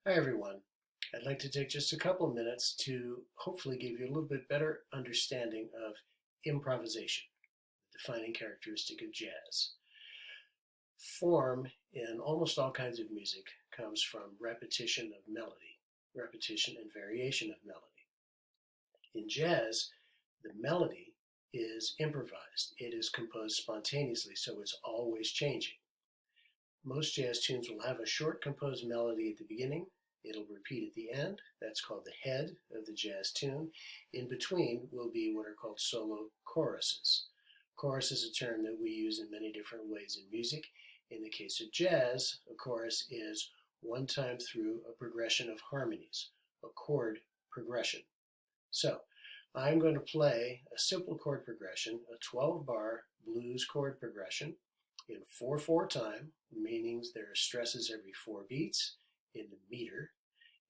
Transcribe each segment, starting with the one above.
Hi everyone. I'd like to take just a couple of minutes to hopefully give you a little bit better understanding of improvisation, the defining characteristic of jazz. Form in almost all kinds of music comes from repetition of melody, repetition and variation of melody. In jazz, the melody is improvised. It is composed spontaneously, so it's always changing. Most jazz tunes will have a short composed melody at the beginning. It'll repeat at the end. That's called the head of the jazz tune. In between will be what are called solo choruses. Chorus is a term that we use in many different ways in music. In the case of jazz, a chorus is one time through a progression of harmonies, a chord progression. So I'm going to play a simple chord progression, a 12-bar blues chord progression in 4/4 time, meaning there are stresses every 4 beats in the meter,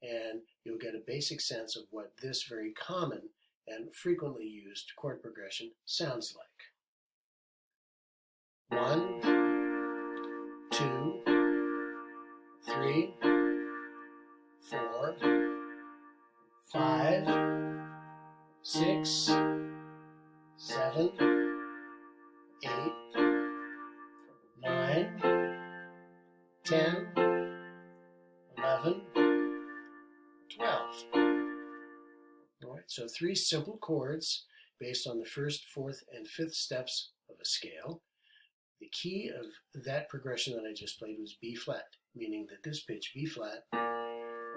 and you'll get a basic sense of what this very common and frequently used chord progression sounds like. 1, 2, 3, 4, 5, 6, 7, 8, 9, 10, 11, 12. All right, so 3 simple chords based on the first, fourth, and fifth steps of a scale. The key of that progression that I just played was B flat, meaning that this pitch, B flat,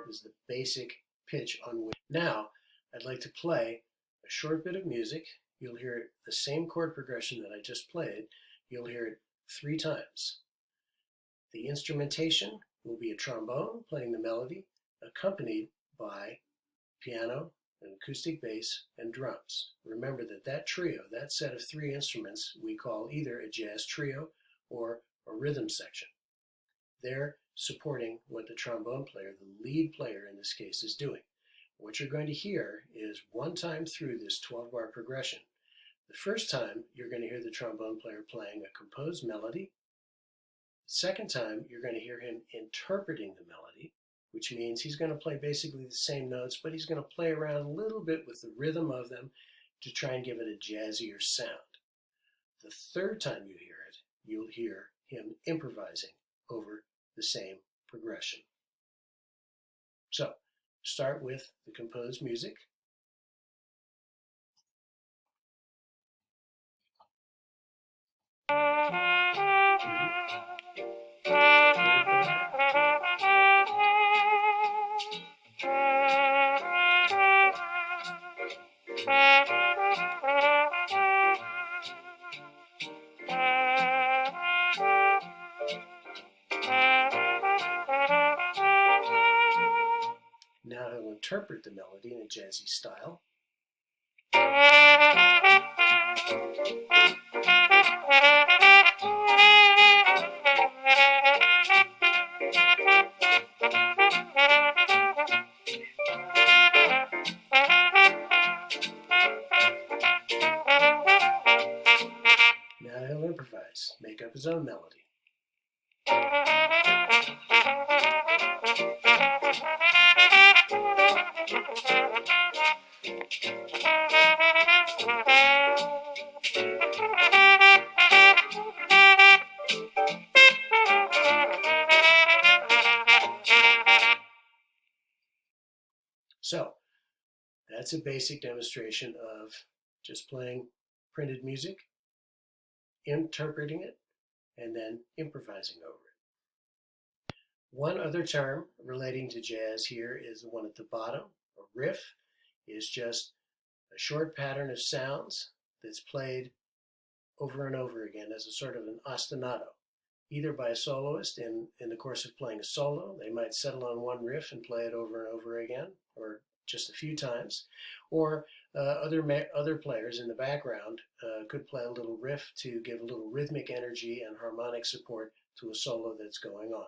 is the basic pitch on which. Now, I'd like to play a short bit of music. You'll hear the same chord progression that I just played. You'll hear it 3 times. The instrumentation will be a trombone playing the melody, accompanied by piano, an acoustic bass, and drums. Remember that that trio, that set of 3 instruments, we call either a jazz trio or a rhythm section. They're supporting what the trombone player, the lead player in this case, is doing. What you're going to hear is one time through this 12-bar progression. The first time, you're going to hear the trombone player playing a composed melody. The second time, you're going to hear him interpreting the melody, which means he's going to play basically the same notes, but he's going to play around a little bit with the rhythm of them to try and give it a jazzier sound. The third time you hear it, you'll hear him improvising over the same progression. So, start with the composed music. Now he'll interpret the melody in a jazzy style. Now he'll improvise, make up his own melody. So, that's a basic demonstration of just playing printed music, interpreting it, and then improvising over it. One other term relating to jazz here is the one at the bottom. A riff is just a short pattern of sounds that's played over and over again as a sort of an ostinato, either by a soloist in the course of playing a solo. They might settle on one riff and play it over and over again, or just a few times, or other players in the background could play a little riff to give a little rhythmic energy and harmonic support to a solo that's going on.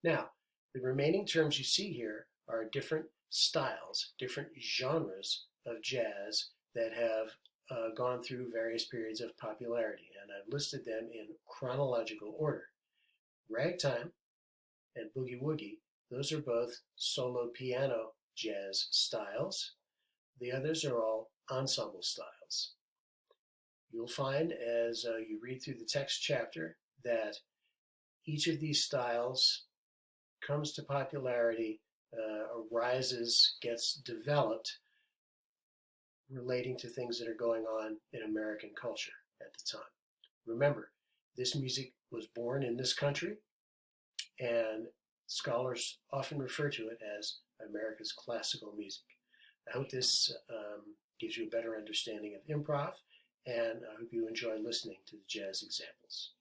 Now, the remaining terms you see here are different styles, different genres of jazz that have gone through various periods of popularity, and I've listed them in chronological order. Ragtime and boogie woogie Those are both solo piano jazz styles. The others are all ensemble styles. You'll find as you read through the text chapter that each of these styles comes to popularity, arises, gets developed relating to things that are going on in American culture at the time. Remember, this music was born in this country, and scholars often refer to it as America's classical music. I hope this gives you a better understanding of improv, and I hope you enjoy listening to the jazz examples.